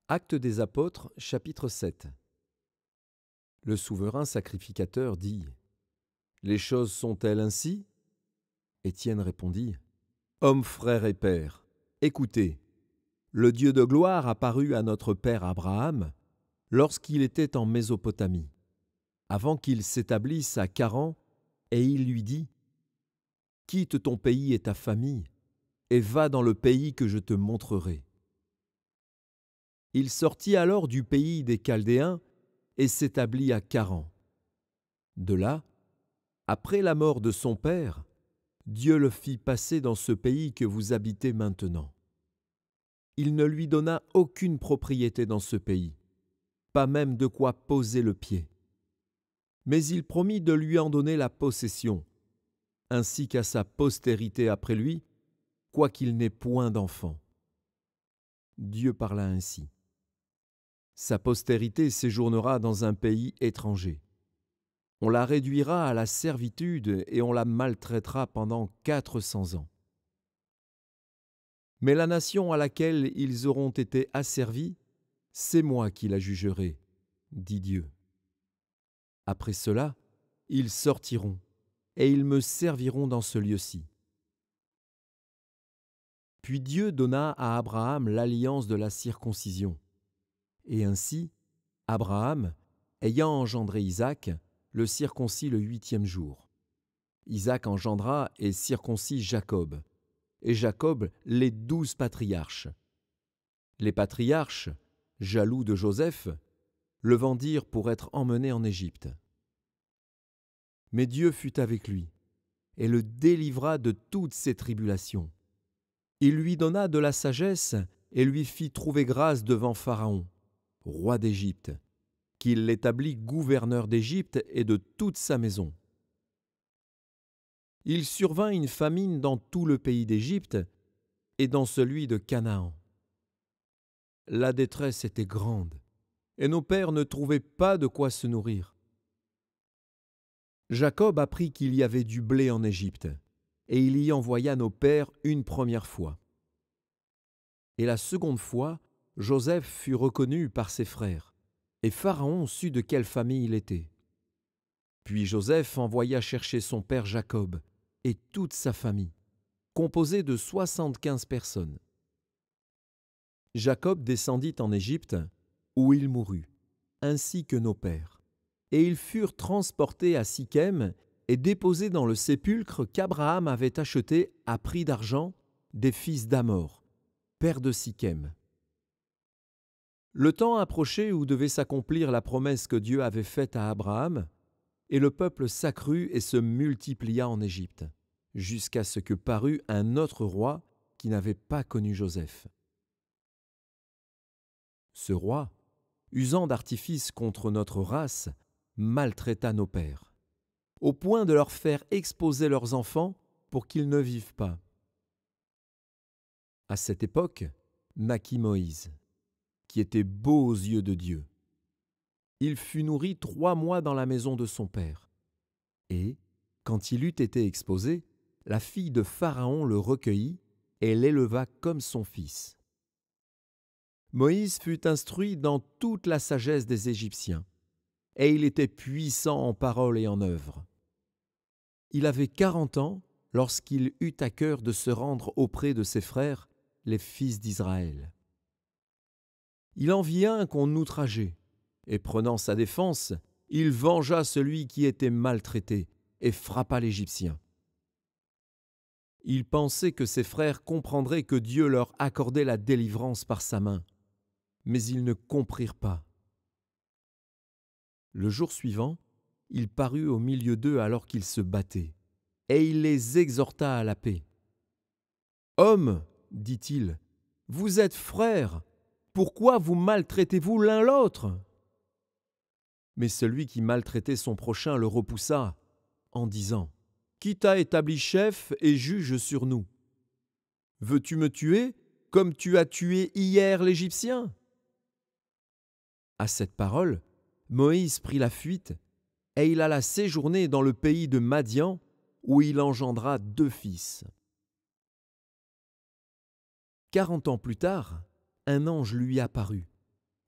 Actes des Apôtres, chapitre 7. Le souverain sacrificateur dit : « Les choses sont-elles ainsi ?» Étienne répondit : « Hommes, frères et pères, écoutez, le Dieu de gloire apparut à notre père Abraham lorsqu'il était en Mésopotamie, avant qu'il s'établisse à Charan, et il lui dit : « Quitte ton pays et ta famille, et va dans le pays que je te montrerai. » Il sortit alors du pays des Chaldéens et s'établit à Charan. De là, après la mort de son père, Dieu le fit passer dans ce pays que vous habitez maintenant. Il ne lui donna aucune propriété dans ce pays, pas même de quoi poser le pied. Mais il promit de lui en donner la possession, ainsi qu'à sa postérité après lui, quoiqu'il n'ait point d'enfant. Dieu parla ainsi. Sa postérité séjournera dans un pays étranger. On la réduira à la servitude et on la maltraitera pendant 400 ans. Mais la nation à laquelle ils auront été asservis, c'est moi qui la jugerai, dit Dieu. Après cela, ils sortiront et ils me serviront dans ce lieu-ci. Puis Dieu donna à Abraham l'alliance de la circoncision. Et ainsi, Abraham, ayant engendré Isaac, le circoncit le 8e jour. Isaac engendra et circoncit Jacob, et Jacob les 12 patriarches. Les patriarches, jaloux de Joseph, le vendirent pour être emmené en Égypte. Mais Dieu fut avec lui, et le délivra de toutes ses tribulations. Il lui donna de la sagesse et lui fit trouver grâce devant Pharaon, roi d'Égypte, qu'il l'établit gouverneur d'Égypte et de toute sa maison. Il survint une famine dans tout le pays d'Égypte et dans celui de Canaan. La détresse était grande, et nos pères ne trouvaient pas de quoi se nourrir. Jacob apprit qu'il y avait du blé en Égypte, et il y envoya nos pères une première fois. Et la seconde fois, Joseph fut reconnu par ses frères, et Pharaon sut de quelle famille il était. Puis Joseph envoya chercher son père Jacob et toute sa famille, composée de 75 personnes. Jacob descendit en Égypte, où il mourut, ainsi que nos pères. Et ils furent transportés à Sichem et déposés dans le sépulcre qu'Abraham avait acheté à prix d'argent des fils d'Hamor, père de Sichem. Le temps approchait où devait s'accomplir la promesse que Dieu avait faite à Abraham, et le peuple s'accrut et se multiplia en Égypte, jusqu'à ce que parut un autre roi qui n'avait pas connu Joseph. Ce roi, usant d'artifices contre notre race, maltraita nos pères, au point de leur faire exposer leurs enfants pour qu'ils ne vivent pas. À cette époque, naquit Moïse, qui était beau aux yeux de Dieu. Il fut nourri 3 mois dans la maison de son père. Et, quand il eut été exposé, la fille de Pharaon le recueillit et l'éleva comme son fils. Moïse fut instruit dans toute la sagesse des Égyptiens, et il était puissant en parole et en œuvre. Il avait 40 ans lorsqu'il eut à cœur de se rendre auprès de ses frères, les fils d'Israël. Il en vit un qu'on outrageait, et prenant sa défense, il vengea celui qui était maltraité et frappa l'Égyptien. Il pensait que ses frères comprendraient que Dieu leur accordait la délivrance par sa main, mais ils ne comprirent pas. Le jour suivant, il parut au milieu d'eux alors qu'ils se battaient, et il les exhorta à la paix. « Hommes, dit-il, vous êtes frères, pourquoi vous maltraitez-vous l'un l'autre » Mais celui qui maltraitait son prochain le repoussa, en disant : « Qui t'a établi chef et juge sur nous ? Veux-tu me tuer comme tu as tué hier l'Égyptien » À cette parole, Moïse prit la fuite, et il alla séjourner dans le pays de Madian, où il engendra 2 fils. 40 ans plus tard, un ange lui apparut,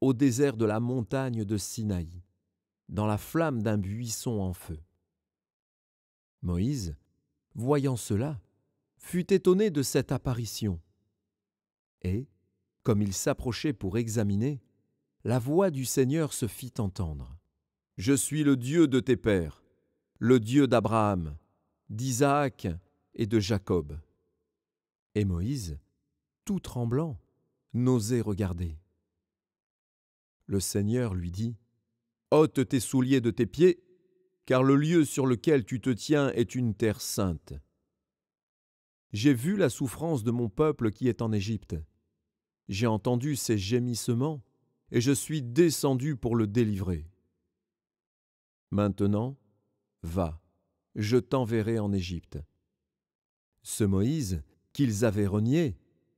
au désert de la montagne de Sinaï, dans la flamme d'un buisson en feu. Moïse, voyant cela, fut étonné de cette apparition. Et, comme il s'approchait pour examiner, la voix du Seigneur se fit entendre. « Je suis le Dieu de tes pères, le Dieu d'Abraham, d'Isaac et de Jacob. » Et Moïse, tout tremblant, n'osait regarder. Le Seigneur lui dit, « Ôte tes souliers de tes pieds, car le lieu sur lequel tu te tiens est une terre sainte. J'ai vu la souffrance de mon peuple qui est en Égypte. J'ai entendu ses gémissements, et je suis descendu pour le délivrer. Maintenant, va, je t'enverrai en Égypte. » Ce Moïse, qu'ils avaient renié,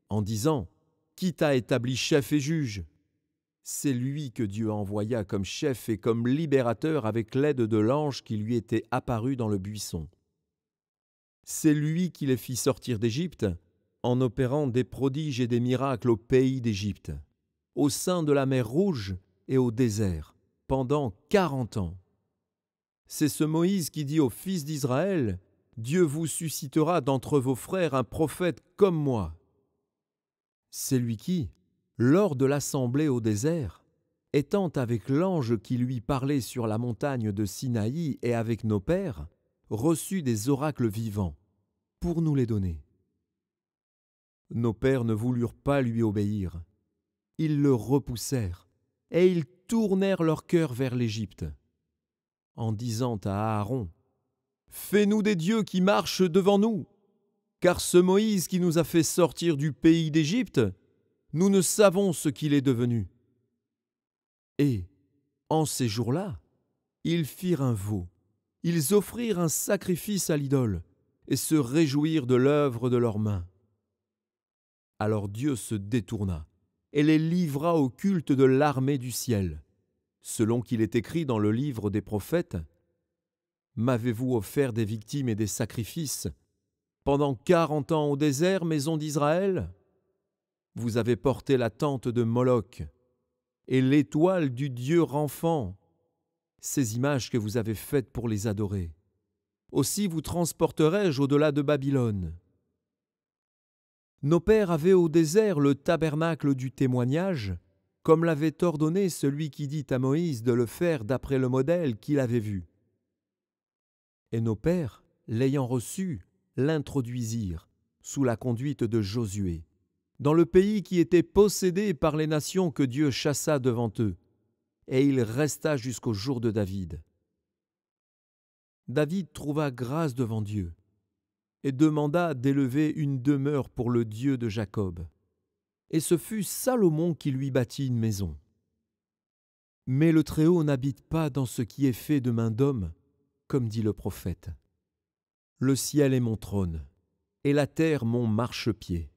en disant, « Qui t'a établi chef et juge ?» C'est lui que Dieu envoya comme chef et comme libérateur avec l'aide de l'ange qui lui était apparu dans le buisson. C'est lui qui les fit sortir d'Égypte en opérant des prodiges et des miracles au pays d'Égypte, au sein de la mer Rouge et au désert, pendant 40 ans. C'est ce Moïse qui dit aux fils d'Israël, « Dieu vous suscitera d'entre vos frères un prophète comme moi. » C'est lui qui, lors de l'assemblée au désert, étant avec l'ange qui lui parlait sur la montagne de Sinaï et avec nos pères, reçut des oracles vivants pour nous les donner. Nos pères ne voulurent pas lui obéir. Ils le repoussèrent et ils tournèrent leur cœur vers l'Égypte, en disant à Aaron, « Fais-nous des dieux qui marchent devant nous, car ce Moïse qui nous a fait sortir du pays d'Égypte, nous ne savons ce qu'il est devenu. » Et, en ces jours-là, ils firent un veau, ils offrirent un sacrifice à l'idole et se réjouirent de l'œuvre de leurs mains. Alors Dieu se détourna et les livra au culte de l'armée du ciel, selon qu'il est écrit dans le livre des prophètes, « M'avez-vous offert des victimes et des sacrifices pendant 40 ans au désert, maison d'Israël ? Vous avez porté la tente de Moloch et l'étoile du Dieu Renfant, ces images que vous avez faites pour les adorer. Aussi vous transporterai-je au-delà de Babylone. » Nos pères avaient au désert le tabernacle du témoignage, comme l'avait ordonné celui qui dit à Moïse de le faire d'après le modèle qu'il avait vu. Et nos pères, l'ayant reçu, l'introduisirent, sous la conduite de Josué, dans le pays qui était possédé par les nations que Dieu chassa devant eux, et il resta jusqu'au jour de David. David trouva grâce devant Dieu, et demanda d'élever une demeure pour le Dieu de Jacob. Et ce fut Salomon qui lui bâtit une maison. Mais le Très-Haut n'habite pas dans ce qui est fait de main d'homme, comme dit le prophète. Le ciel est mon trône, et la terre mon marchepied.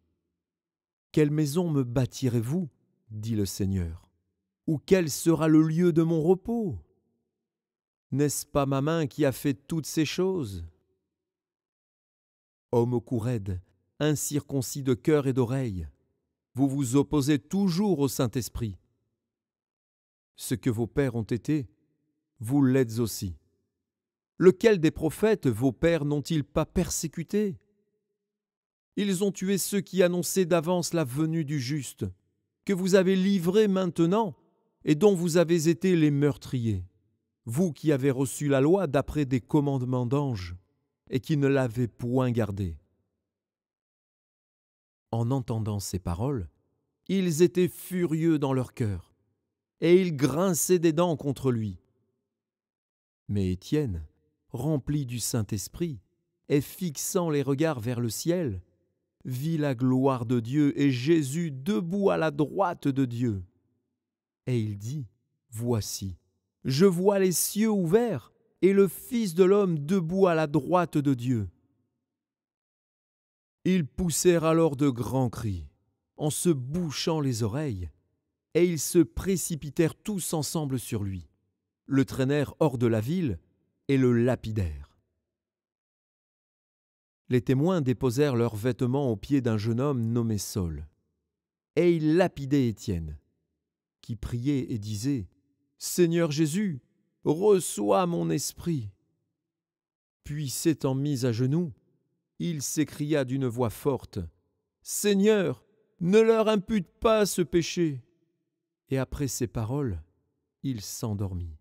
Quelle maison me bâtirez-vous, dit le Seigneur, ou quel sera le lieu de mon repos? N'est-ce pas ma main qui a fait toutes ces choses? Homme au cou raide, incirconcis de cœur et d'oreille, vous vous opposez toujours au Saint-Esprit. Ce que vos pères ont été, vous l'êtes aussi. Lequel des prophètes vos pères n'ont-ils pas persécuté? Ils ont tué ceux qui annonçaient d'avance la venue du juste, que vous avez livrés maintenant et dont vous avez été les meurtriers, vous qui avez reçu la loi d'après des commandements d'anges et qui ne l'avez point gardée. » En entendant ces paroles, ils étaient furieux dans leur cœur, et ils grinçaient des dents contre lui. Mais Étienne, rempli du Saint-Esprit, et fixant les regards vers le ciel, vit la gloire de Dieu et Jésus debout à la droite de Dieu. Et il dit, « Voici, je vois les cieux ouverts et le Fils de l'homme debout à la droite de Dieu. » Ils poussèrent alors de grands cris, en se bouchant les oreilles, et ils se précipitèrent tous ensemble sur lui, le traînèrent hors de la ville et le lapidèrent. Les témoins déposèrent leurs vêtements aux pieds d'un jeune homme nommé Saul, et ils lapidaient Étienne. qui priait et disait « Seigneur Jésus, reçois mon esprit !» Puis s'étant mis à genoux, il s'écria d'une voix forte « Seigneur, ne leur impute pas ce péché !» Et après ces paroles, il s'endormit.